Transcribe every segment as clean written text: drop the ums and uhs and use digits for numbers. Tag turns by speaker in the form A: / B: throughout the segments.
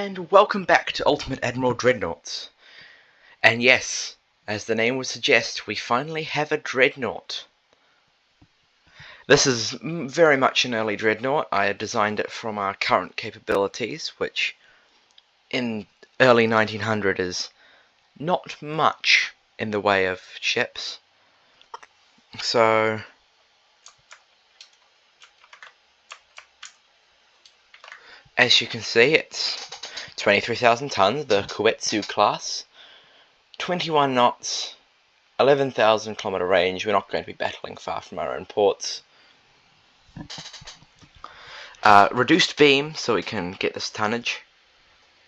A: And welcome back to Ultimate Admiral Dreadnoughts. And yes, as the name would suggest, we finally have a Dreadnought. This is very much an early Dreadnought. I designed it from our current capabilities, which in early 1900 is not much in the way of ships. So as you can see, it's 23,000 tons, the Koetsu class, 21 knots, 11,000 kilometer range. We're not going to be battling far from our own ports. Reduced beam so we can get this tonnage,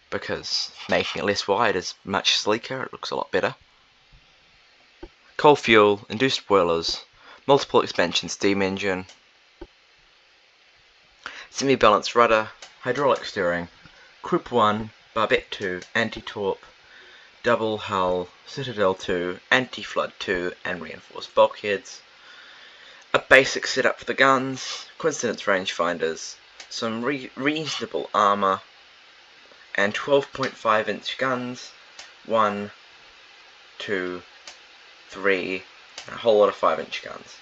A: because making it less wide is much sleeker, it looks a lot better. Coal fuel, induced boilers, multiple expansion steam engine, semi-balanced rudder, hydraulic steering, Croup 1, Barbette 2, anti-torp, double hull, Citadel 2, anti-flood 2, and reinforced bulkheads. A basic setup for the guns, coincidence rangefinders, some reasonable armour, and 12.5 inch guns, 1, 2, 3, and a whole lot of 5 inch guns.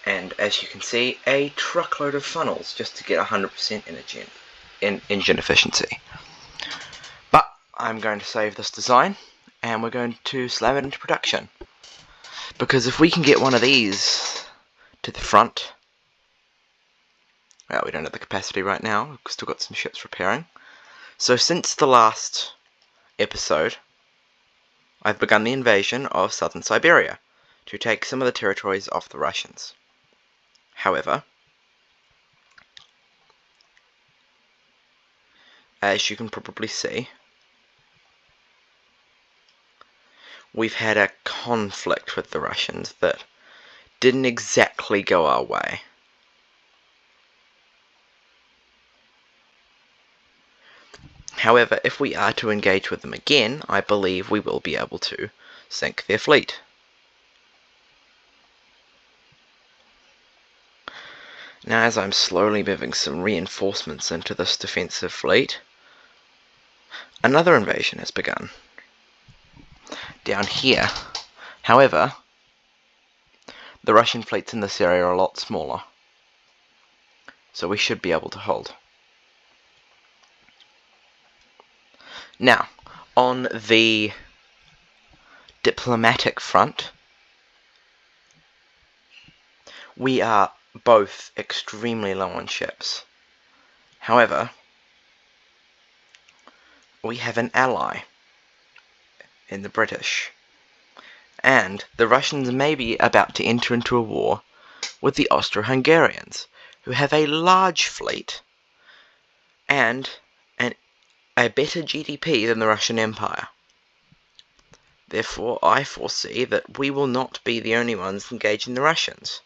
A: And as you can see, a truckload of funnels just to get 100% engine efficiency. But I'm going to save this design, and we're going to slam it into production. Because if we can get one of these to the front, well, we don't have the capacity right now, we've still got some ships repairing. So since the last episode, I've begun the invasion of southern Siberia to take some of the territories off the Russians. However, as you can probably see, we've had a conflict with the Russians that didn't exactly go our way. However, if we are to engage with them again, I believe we will be able to sink their fleet. Now, as I'm slowly moving some reinforcements into this defensive fleet, another invasion has begun. Down here, however, the Russian fleets in this area are a lot smaller, so we should be able to hold. Now, on the diplomatic front, we are both extremely low on ships. However, we have an ally in the British, and the Russians may be about to enter into a war with the Austro-Hungarians, who have a large fleet and a better GDP than the Russian Empire. Therefore, I foresee that we will not be the only ones engaging the Russians,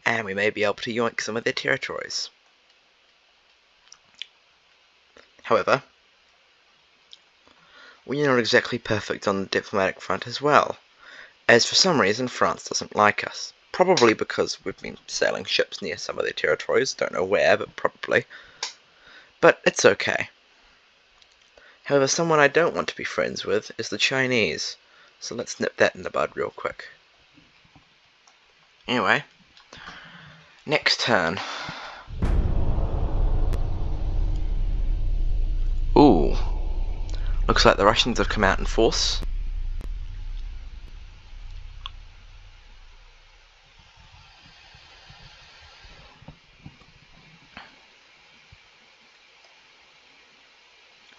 A: and we may be able to yoink some of their territories. However, we are not exactly perfect on the diplomatic front as well, as for some reason France doesn't like us. Probably because we've been sailing ships near some of their territories, don't know where, but probably. But it's okay. However, someone I don't want to be friends with is the Chinese, so let's nip that in the bud real quick. Anyway, next turn. Ooh, looks like the Russians have come out in force.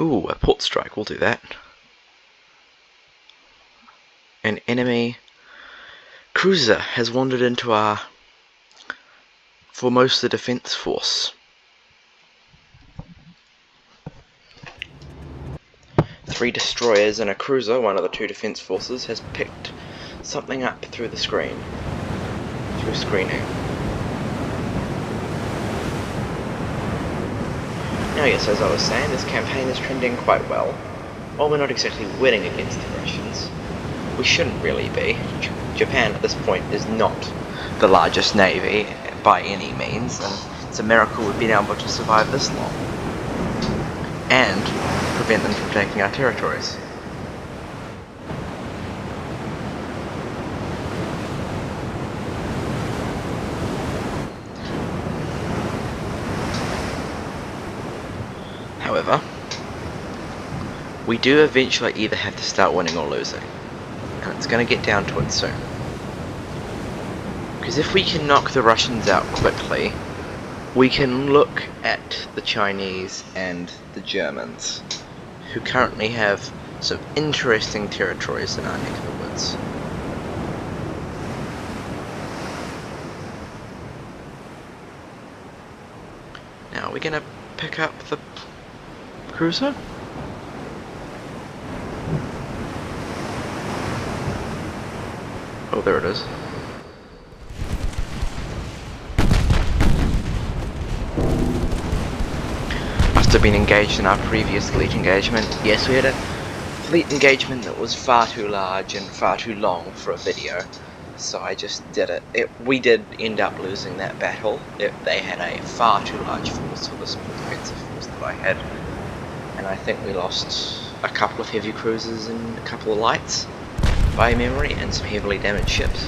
A: Ooh, a port strike, we'll do that. An enemy cruiser has wandered into our Formosa defense force. 3 destroyers and a cruiser, one of the 2 defense forces, has picked something up through the screen. Through screening. Now yes, as I was saying, this campaign is trending quite well. While we're not exactly winning against the Russians, we shouldn't really be. Japan at this point is not the largest navy by any means, and it's a miracle we've been able to survive this long. And prevent them from taking our territories. However, we do eventually either have to start winning or losing, and it's going to get down to it soon. Because if we can knock the Russians out quickly, we can look at the Chinese and the Germans, who currently have some interesting territories in our neck of the woods. Now, are we going to pick up the cruiser? Oh, there it is. Must have been engaged in our previous fleet engagement. Yes, we had a fleet engagement that was far too large and far too long for a video, so I just did it. We did end up losing that battle. They had a far too large force for the small defensive force that I had, and I think we lost a couple of heavy cruisers and a couple of lights by memory, and some heavily damaged ships.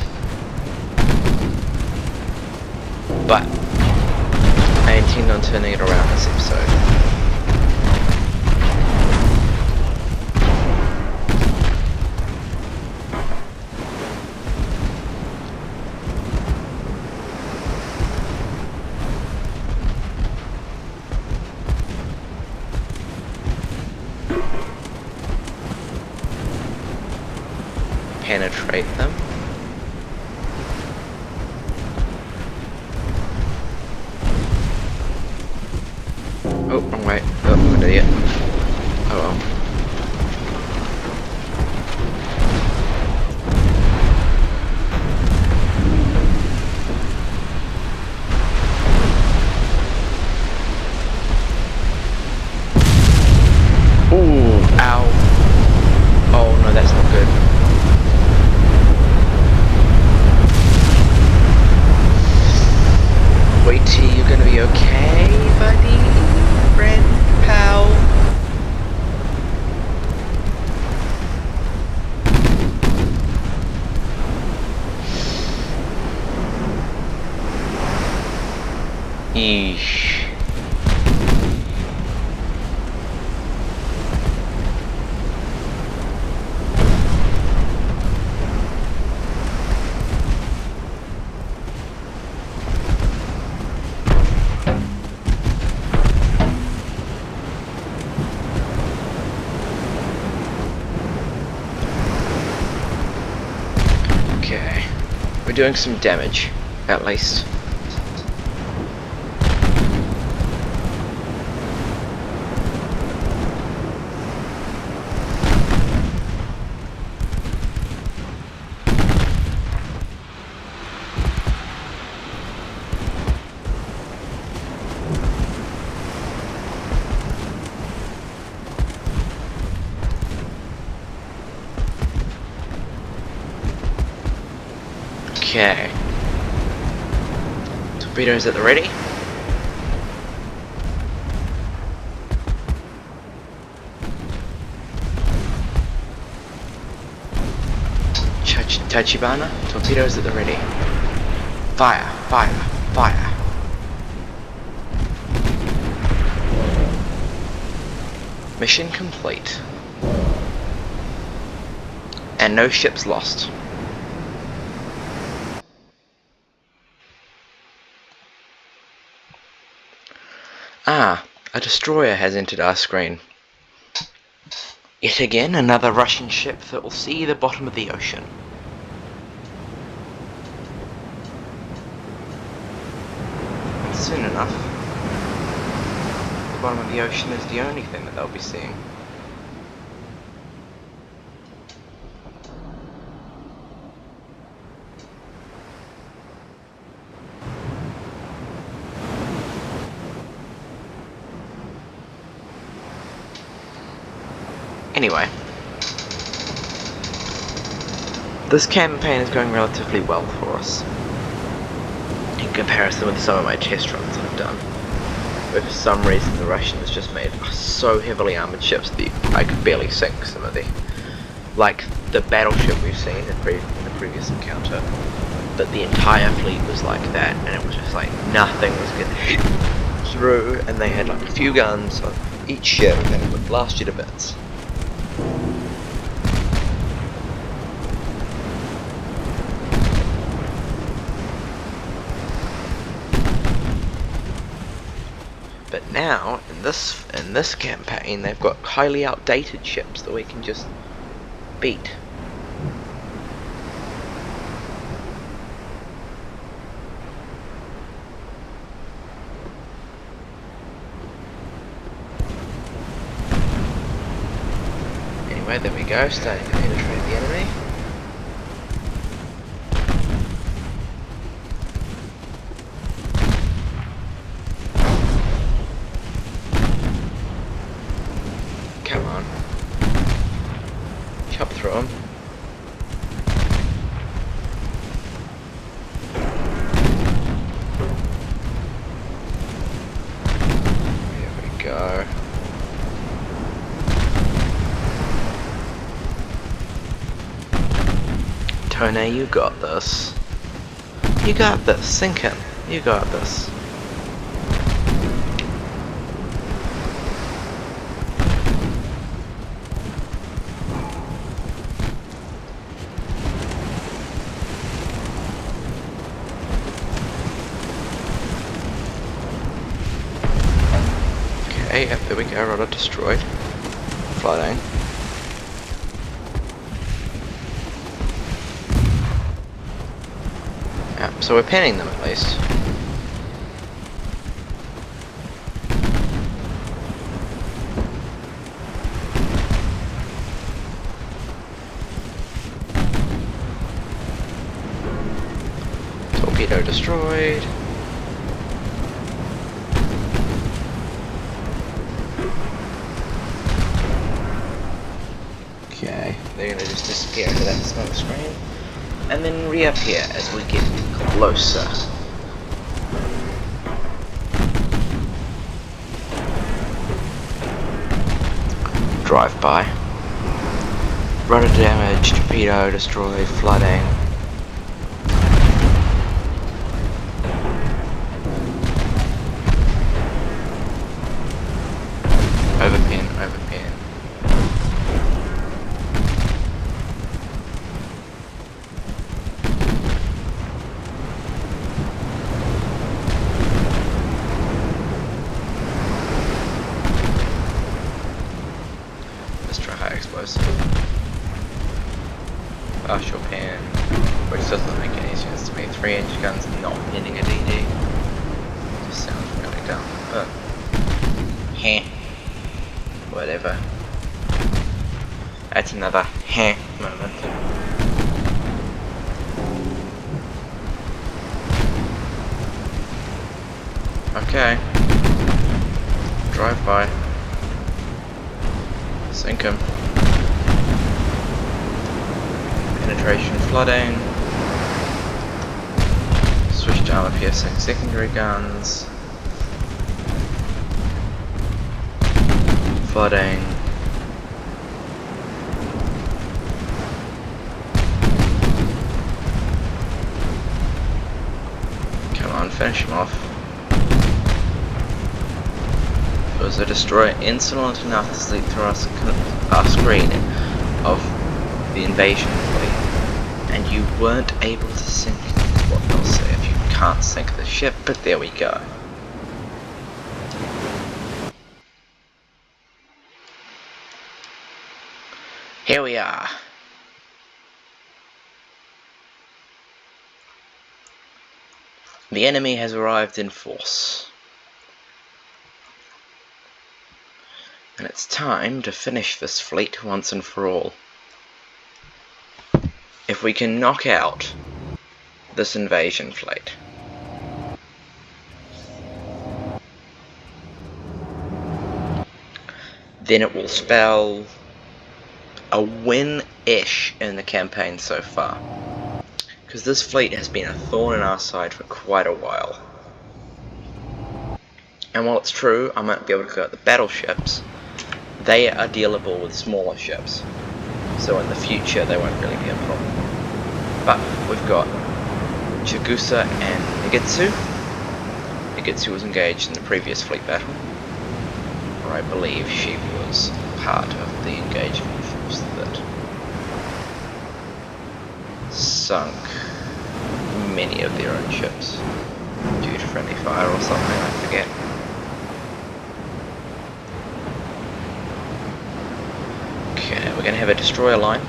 A: But I intend on turning it around this episode. Penetrate them. Oh, wrong way. Oh, I'm an idiot. Oh well. Ooh, ow. Oh no, that's not good. Wait till you're gonna be okay, buddy? Friend, pal. Eesh. Okay, we're doing some damage, at least. Okay. Torpedoes at the ready. Tachibana, torpedoes at the ready. Fire, fire, fire. Mission complete. And no ships lost. Ah, a destroyer has entered our screen. Yet again, another Russian ship that will see the bottom of the ocean. And soon enough, the bottom of the ocean is the only thing that they'll be seeing. Anyway, this campaign is going relatively well for us in comparison with some of my test runs I've done. But for some reason the Russians just made so heavily armoured ships that I could barely sink some of the... Like the battleship we've seen in the previous encounter. That the entire fleet was like that, and it was just like nothing was getting through, and they had like a few guns on each ship and it would blast you to bits. But now, in this campaign, they've got highly outdated ships that we can just beat. Anyway, there we go, starting to penetrate the enemy. Come on. Chop through them. There we go. Tony, you got this. You got this. Sink him. You got this. Okay, yep, there we go. Rudder destroyed. Flooding. Yep, so we're pinning them at least. Torpedo destroyed. Okay, they're gonna just disappear into that smoke screen. And then reappear as we get closer. Drive by. Rudder damage, torpedo destroyed, flooding. Overpin, overpin. High explosive. Partial pan, which doesn't make any sense to me. 3-inch guns not hitting a DD. Just sounds really dumb. But heh. Whatever. That's another heh moment. Okay. Drive by. Sink him. Penetration flooding. Switch to armor piercing secondary guns. Flooding. Come on, finish him off. Was a destroyer insolent enough to sleep through our screen of the invasion fleet, and you weren't able to sink what they'll say if you can't sink the ship, but there we go. Here we are. The enemy has arrived in force. And it's time to finish this fleet once and for all. If we can knock out this invasion fleet, then it will spell a win-ish in the campaign so far. Because this fleet has been a thorn in our side for quite a while. And while it's true I might be able to go at the battleships, they are dealable with smaller ships, so in the future they won't really be a problem. But we've got Chigusa and Nigitsu. Nigitsu was engaged in the previous fleet battle, or I believe she was part of the engagement force that sunk many of their own ships due to friendly fire or something, I forget. Okay, we're going to have a destroyer line.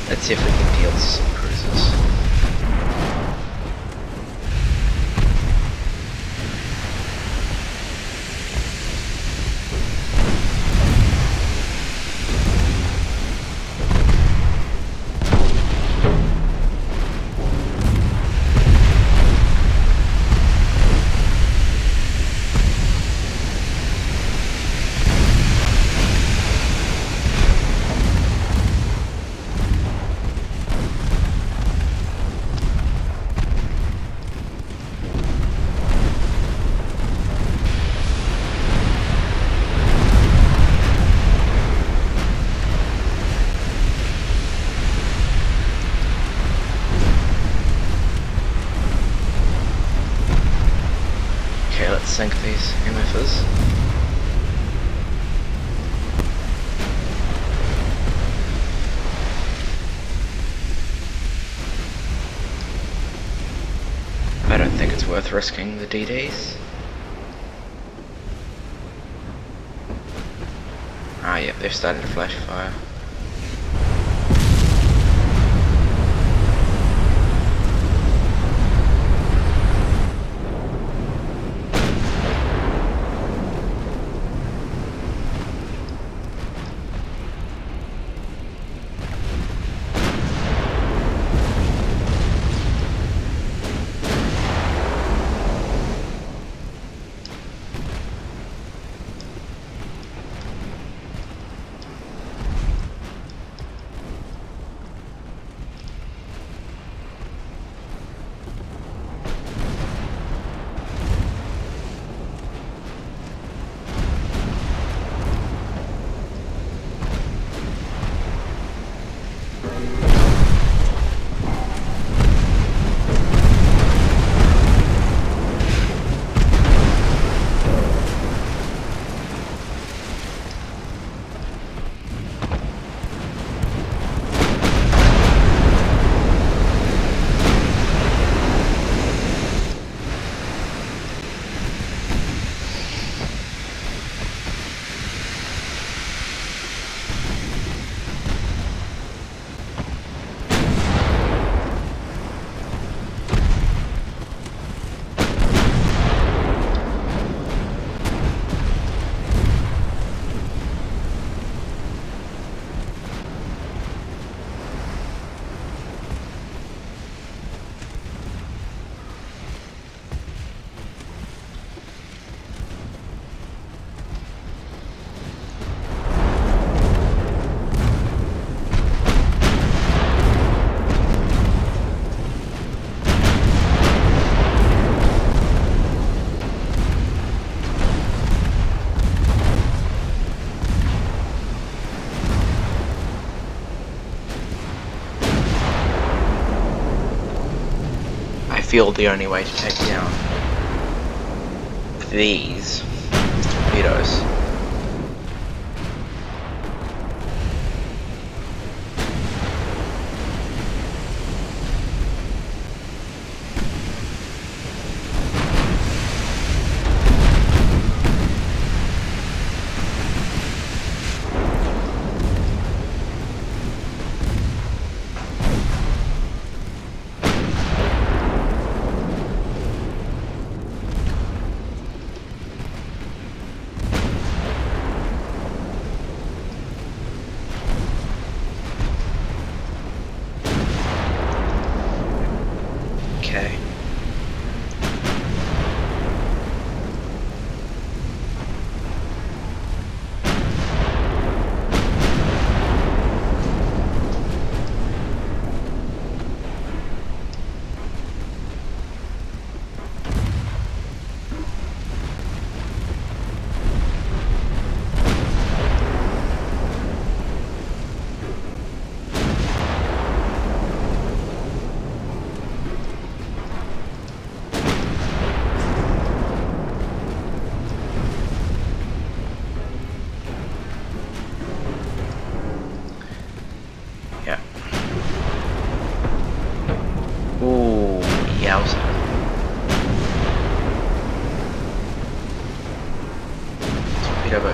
A: Let's see if we can deal to some cruisers. Let's sink these MFers. I don't think it's worth risking the DDs. Ah, yep, they've started to flash fire. Feel the only way to take down these torpedoes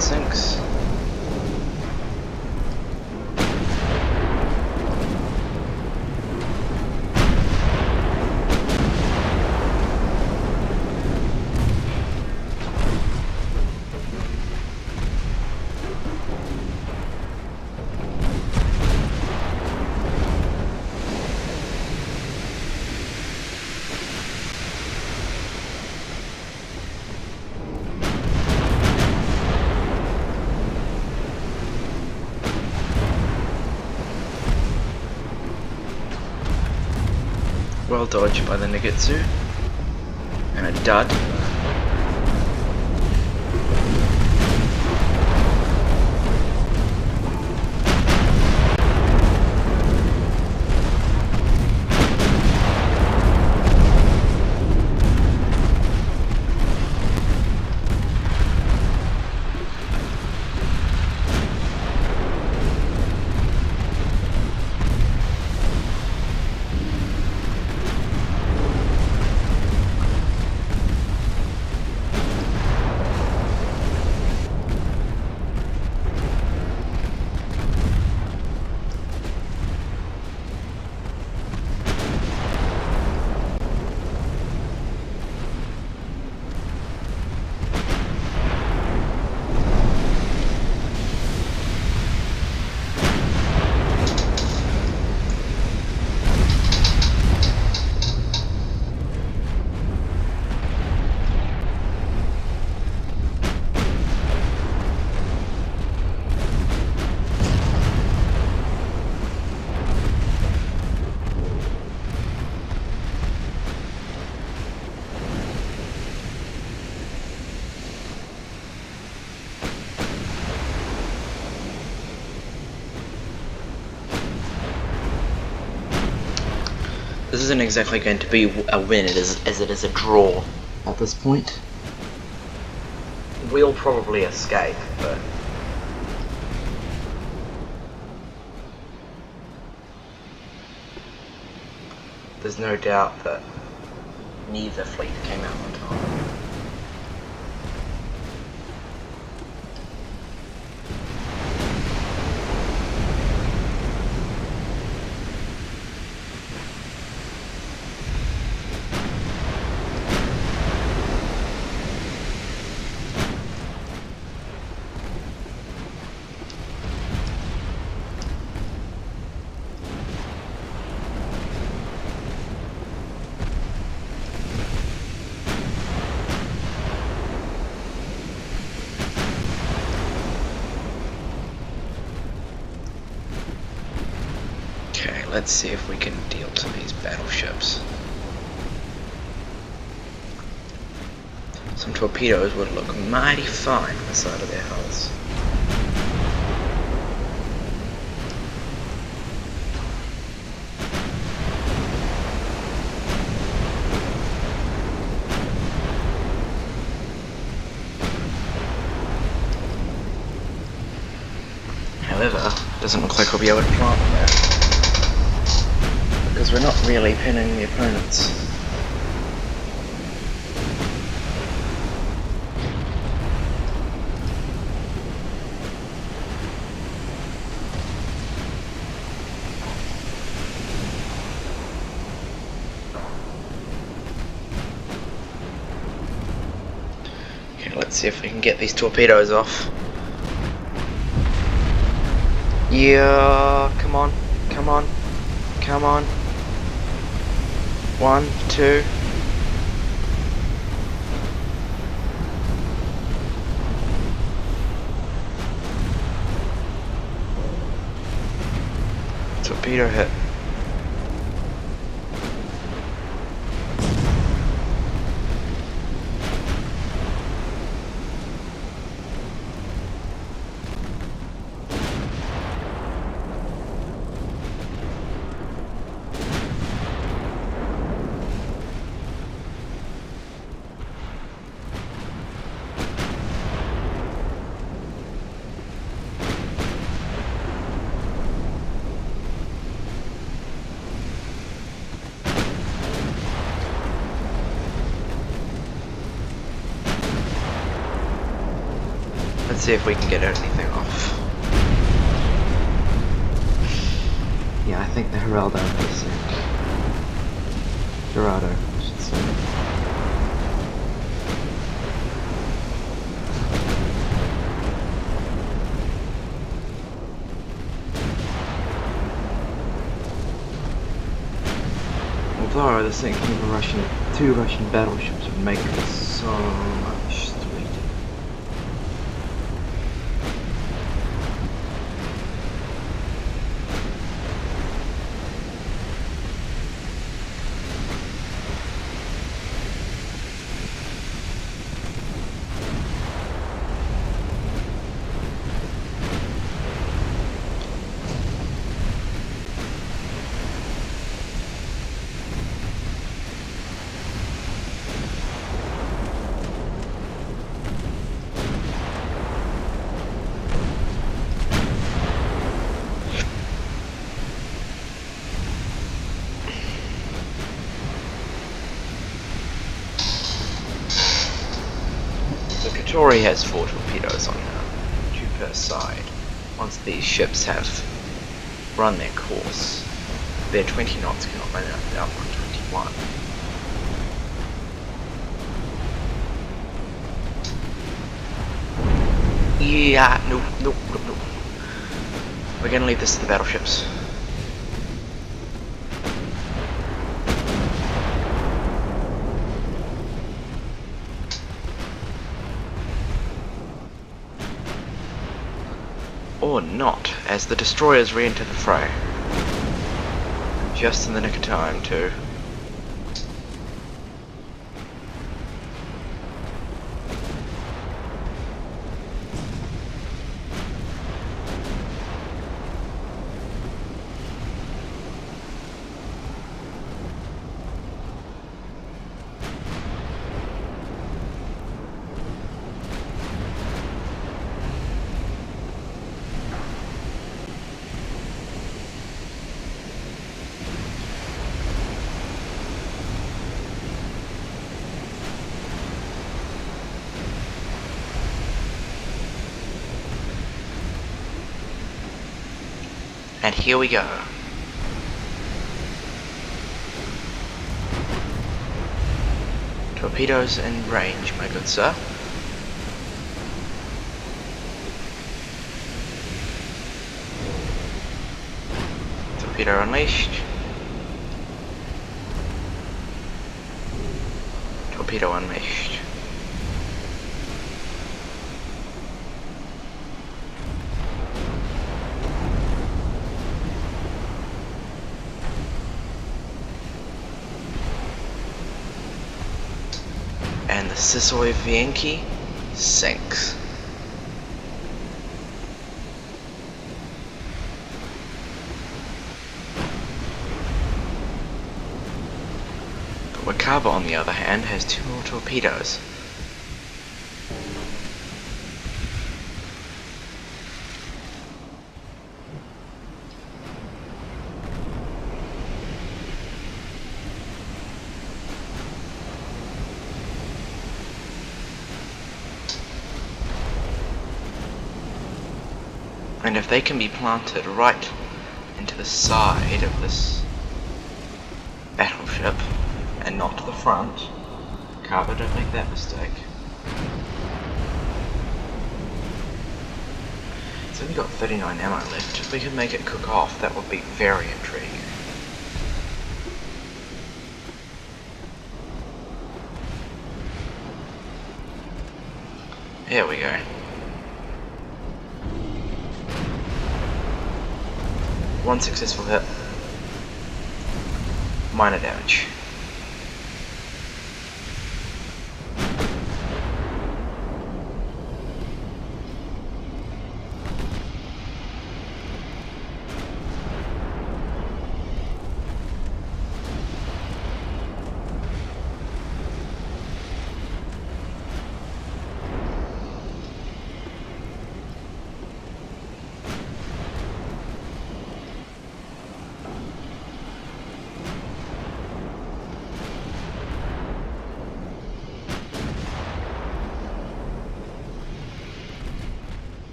A: it sinks. Well dodged by the Nigitsu, and a dud. This isn't exactly going to be a win, as it is a draw at this point. We'll probably escape, but there's no doubt that neither fleet came out on time. Let's see if we can deal to these battleships. Some torpedoes would look mighty fine on the side of their hulls. However, it doesn't look like we'll be able to plant them there, because we're not really pinning the opponents. Okay, let's see if we can get these torpedoes off. Yeah, come on, come on, come on. 1, 2. Torpedo hit. Let's see if we can get anything off. Yeah, I think the Geraldo has Geraldo, I should say. Although I was thinking of two Russian battleships would make it so much sweeter. Tori has 4 torpedoes on her, 2 per side. Once these ships have run their course, their 20 knots cannot run out 121. Yeah, no. We're gonna leave this to the battleships. Or not, as the destroyers re-enter the fray. Just in the nick of time, too. And here we go. Torpedoes in range, my good sir. Torpedo unleashed. Torpedo unleashed. And the Sisoi Vienki sinks. The Wakaba, on the other hand, has 2 more torpedoes. And if they can be planted right into the side of this battleship and not to the front, Carver, don't make that mistake. It's only got 39 ammo left. If we can make it cook off, that would be very intriguing. Here we go. One successful hit. Minor damage.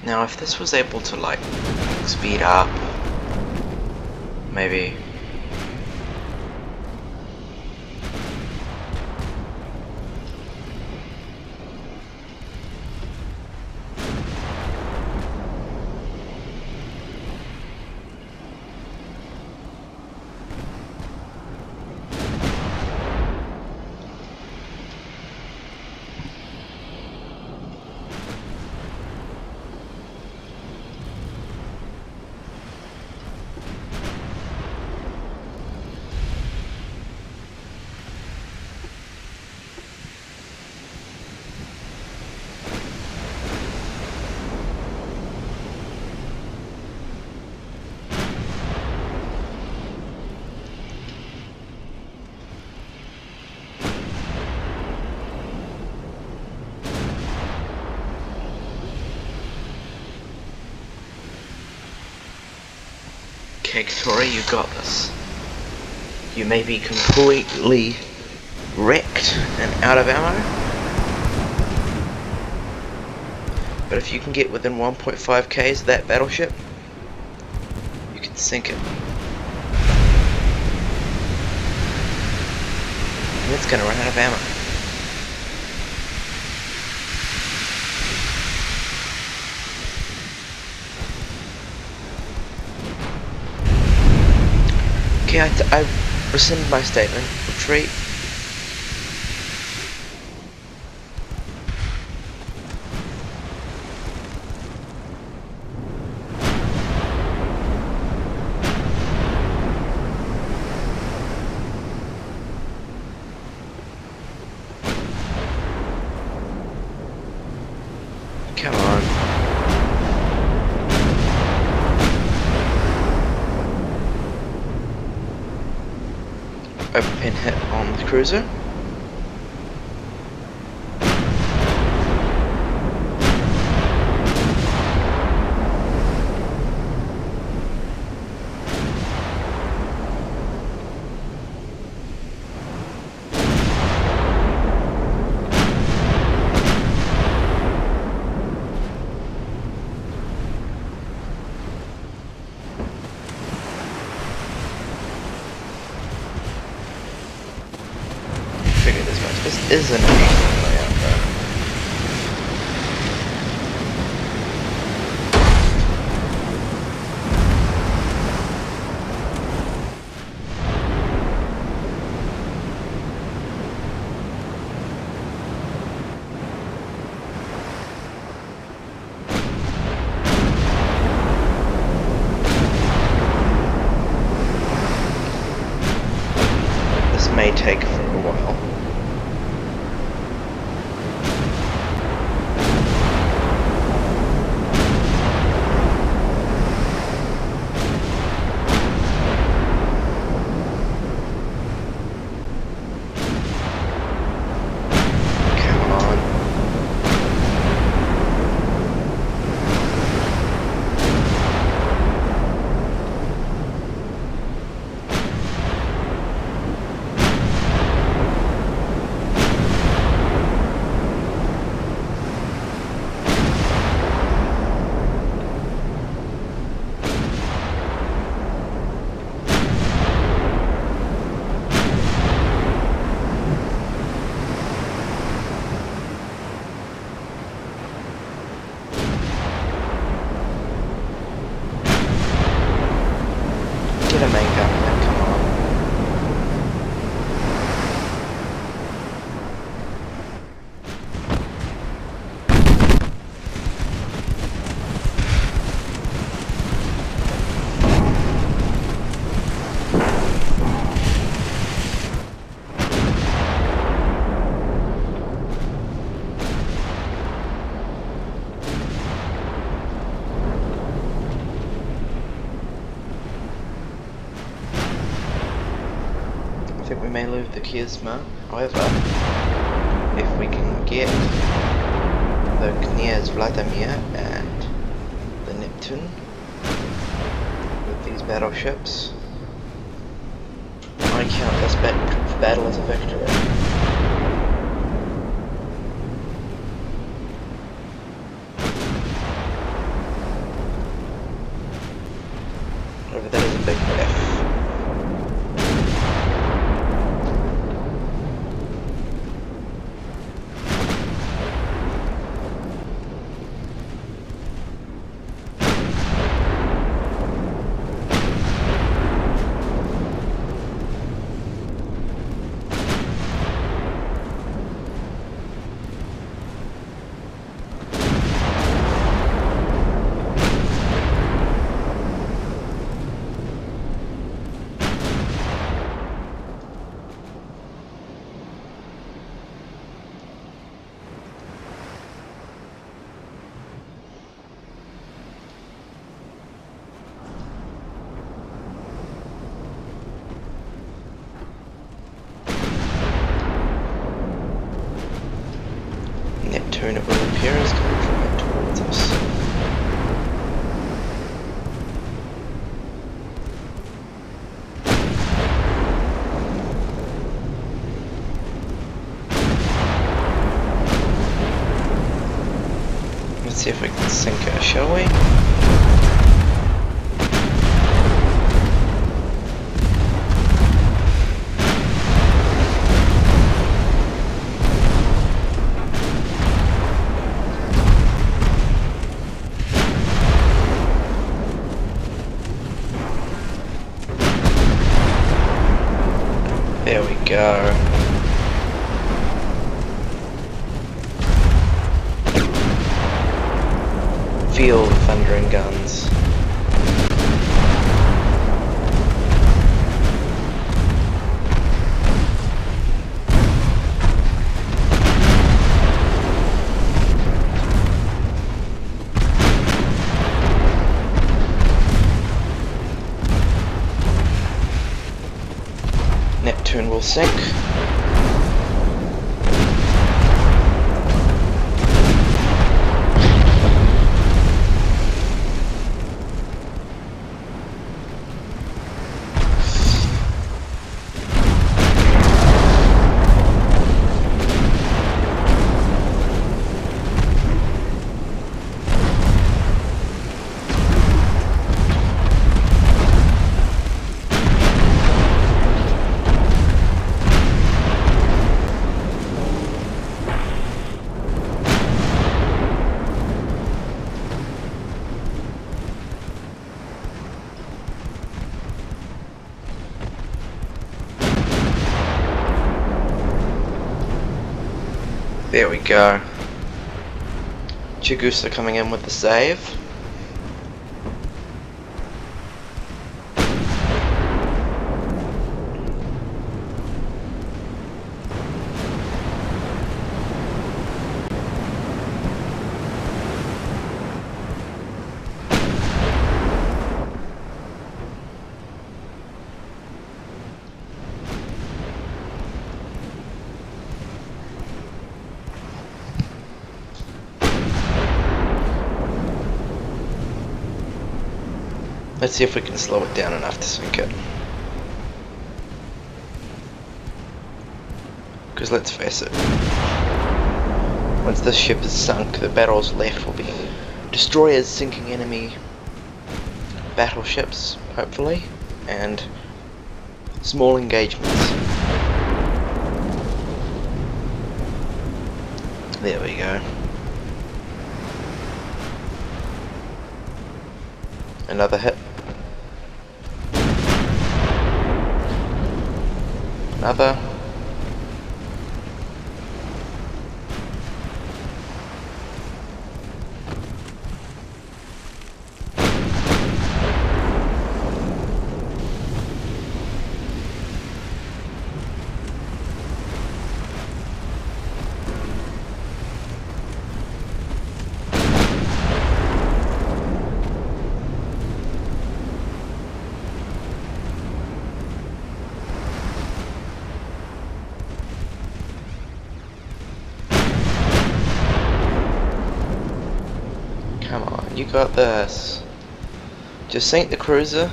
A: Now if this was able to like speed up, maybe. Okay, Tori, you got this. You may be completely wrecked and out of ammo, but if you can get within 1.5 k's of that battleship, you can sink it. And it's gonna run out of ammo. Okay, I rescind my statement. Retreat. Come on. Open hit on the cruiser. This is an interesting layout, though. This may take for a while. Get a main gun, man, come on. I think we may lose the Kisma, however, if we can get the Kniaz Vladimir and the Neptune with these battleships, I count this battle as a victory. whatever that is, a big F. Neptune, it will appear, is coming right towards us. Let's see if we can sink her, shall we? There we go. Feel the thundering guns. Neptune will sink. There we go. Chigusa coming in with the save. Let's see if we can slow it down enough to sink it. Because let's face it, once this ship is sunk, the battles left will be destroyers sinking enemy battleships, hopefully, and small engagements. There we go. Another hit. Another. Come on, you got this. Just sink the cruiser,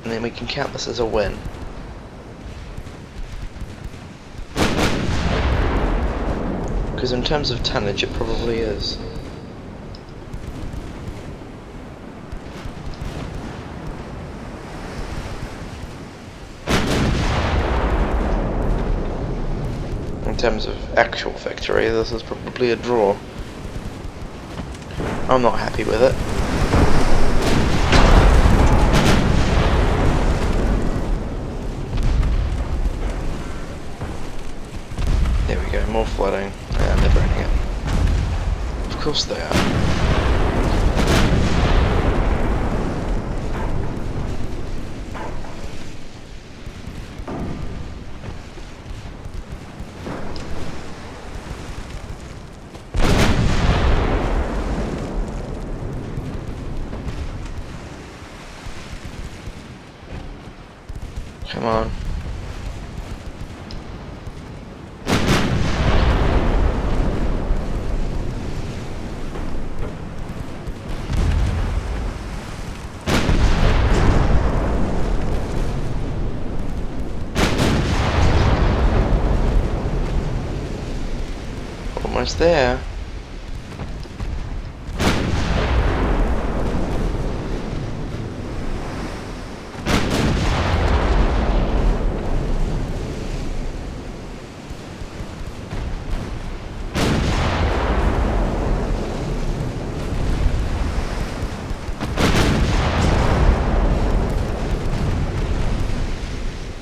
A: and then we can count this as a win. Because in terms of tonnage, it probably is. terms of actual victory, this is probably a draw. I'm not happy with it. There we go, more flooding. They're burning it. Of course they are. Come on. Almost there.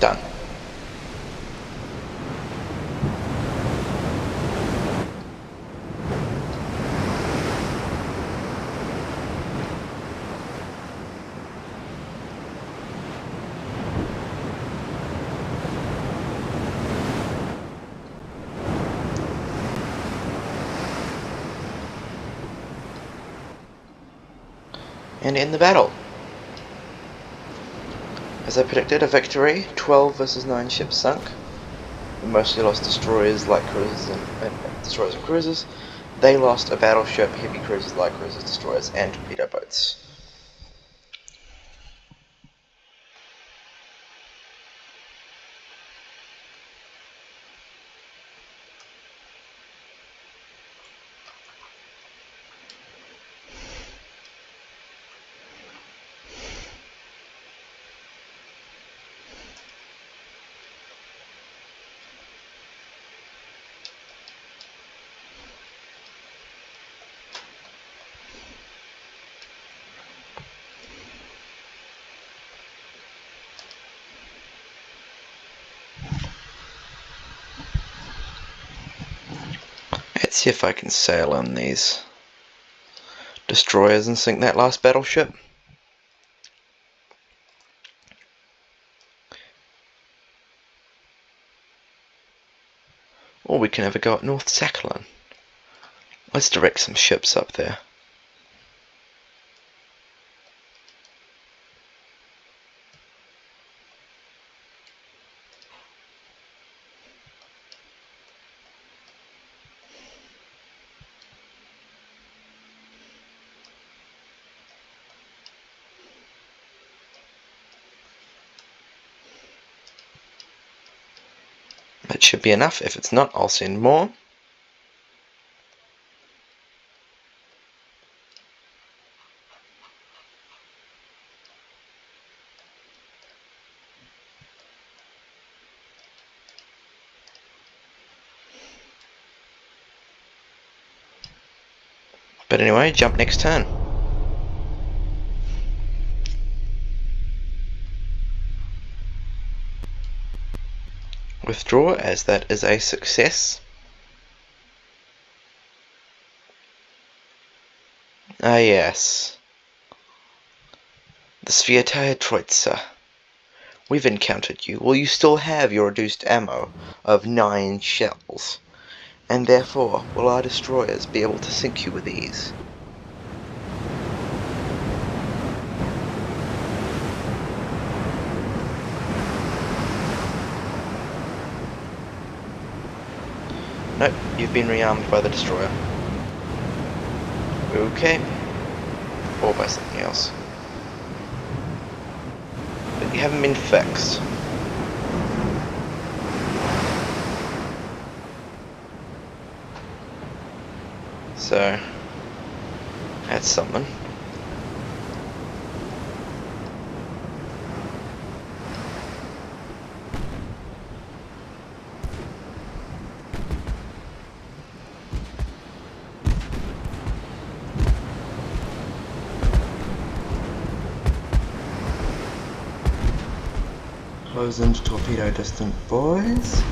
A: Done. And in the battle. As I predicted, a victory, 12 versus 9 ships sunk. We mostly lost destroyers, light cruisers, and destroyers and cruisers. They lost a battleship, heavy cruisers, light cruisers, destroyers, and torpedo boats. Let's see if I can sail in these destroyers and sink that last battleship. Or we can have a go at North Sakhalin. Let's direct some ships up there. That should be enough. If it's not, I'll send more. But anyway, jump next turn. Withdraw, as that is a success. Ah yes. The Sviataya Troitsa. We've encountered you. Will you still have your reduced ammo of 9 shells? And therefore, will our destroyers be able to sink you with ease? Nope, you've been rearmed by the destroyer. Okay. Or by something else. But you haven't been fixed. So, that's something. Close into torpedo distant, boys.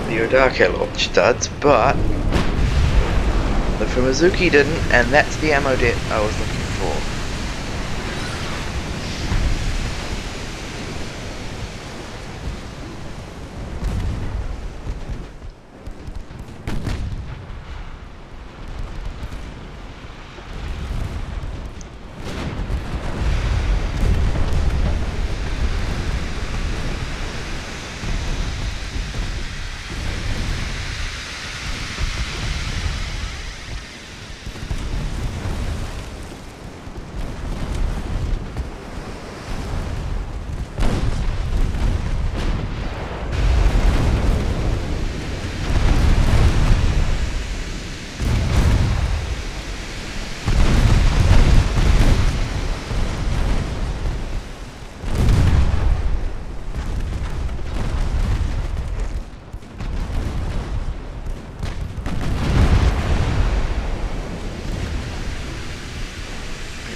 A: The Odake launched studs, but the Fumizuki didn't, and that's the ammo depth I was looking for.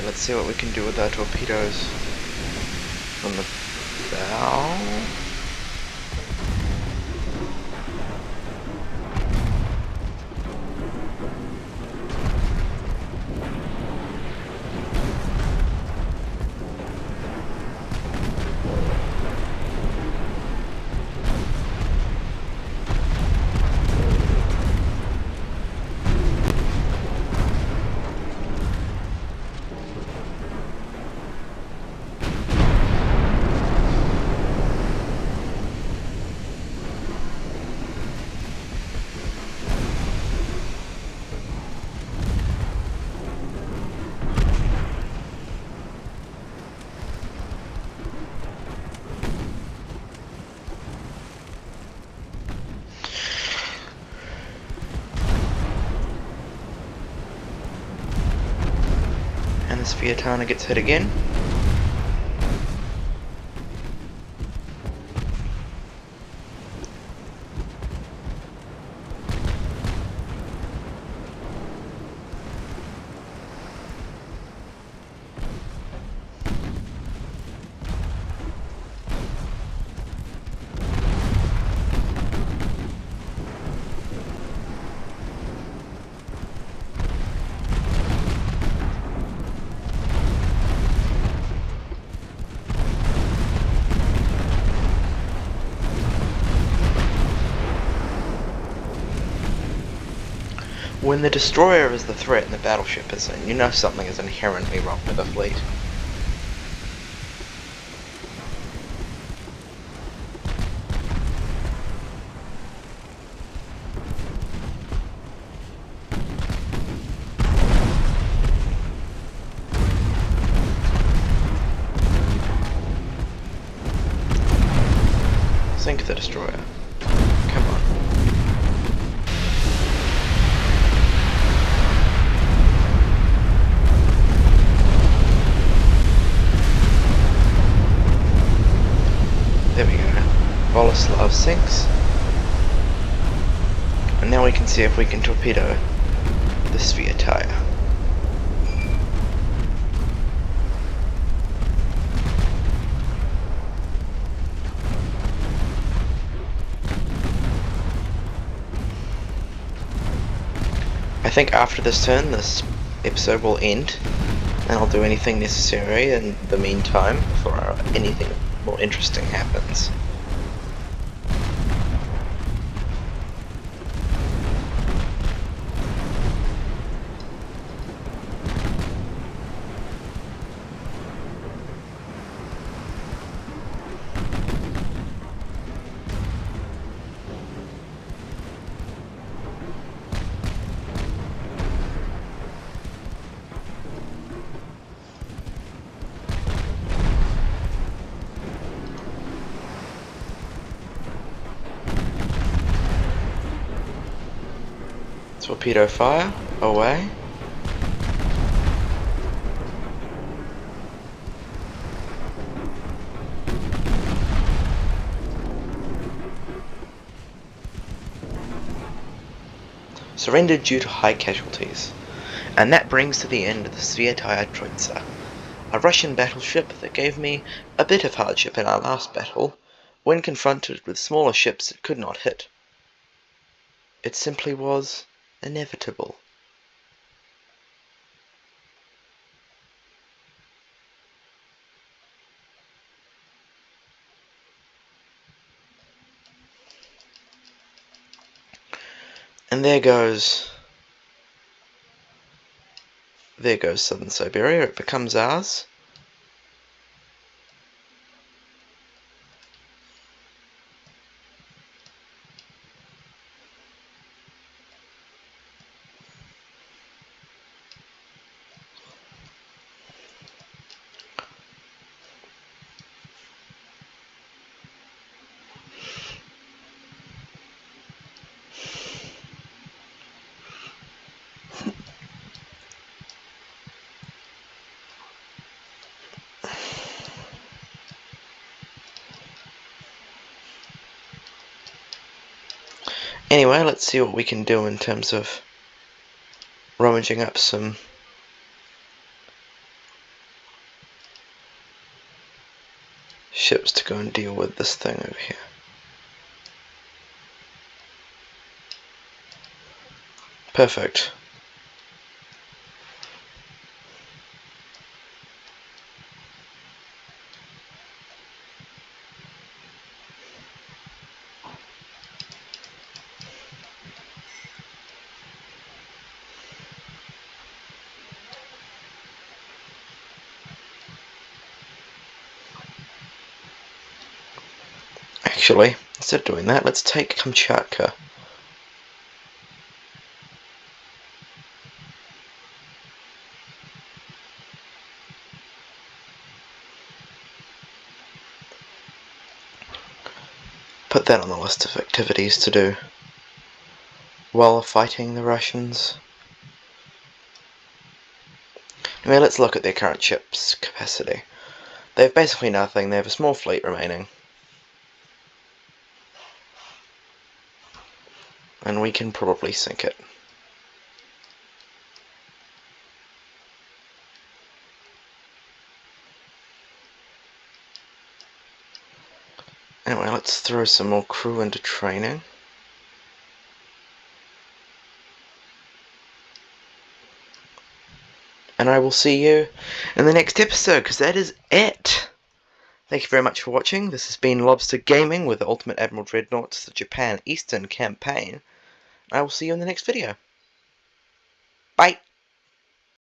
A: Let's see what we can do with our torpedoes from the bow. And this Vietana gets hit again. When the destroyer is the threat and the battleship isn't, you know something is inherently wrong with the fleet. Sink the destroyer. Come on. There we go. Boleslav sinks. And now we can see if we can torpedo the Sviataya. I think after this turn, this episode will end, and I'll do anything necessary in the meantime before anything more interesting happens. Torpedo fire, away. Surrendered due to high casualties. And that brings to the end of the Sviataya Troitsa, a Russian battleship that gave me a bit of hardship in our last battle, when confronted with smaller ships it could not hit. It simply was inevitable. And there goes southern Siberia. It becomes ours. Anyway, let's see what we can do in terms of rummaging up some ships to go and deal with this thing over here. Perfect. Actually, instead of doing that, let's take Kamchatka. Put that on the list of activities to do while fighting the Russians. Anyway, let's look at their current ship's capacity. They have basically nothing. They have a small fleet remaining. And we can probably sink it. Anyway, let's throw some more crew into training. And I will see you in the next episode, because that is it. Thank you very much for watching. This has been Lobster Gaming with the Ultimate Admiral Dreadnoughts, the Japan Eastern Campaign. I will see you in the next video. Bye!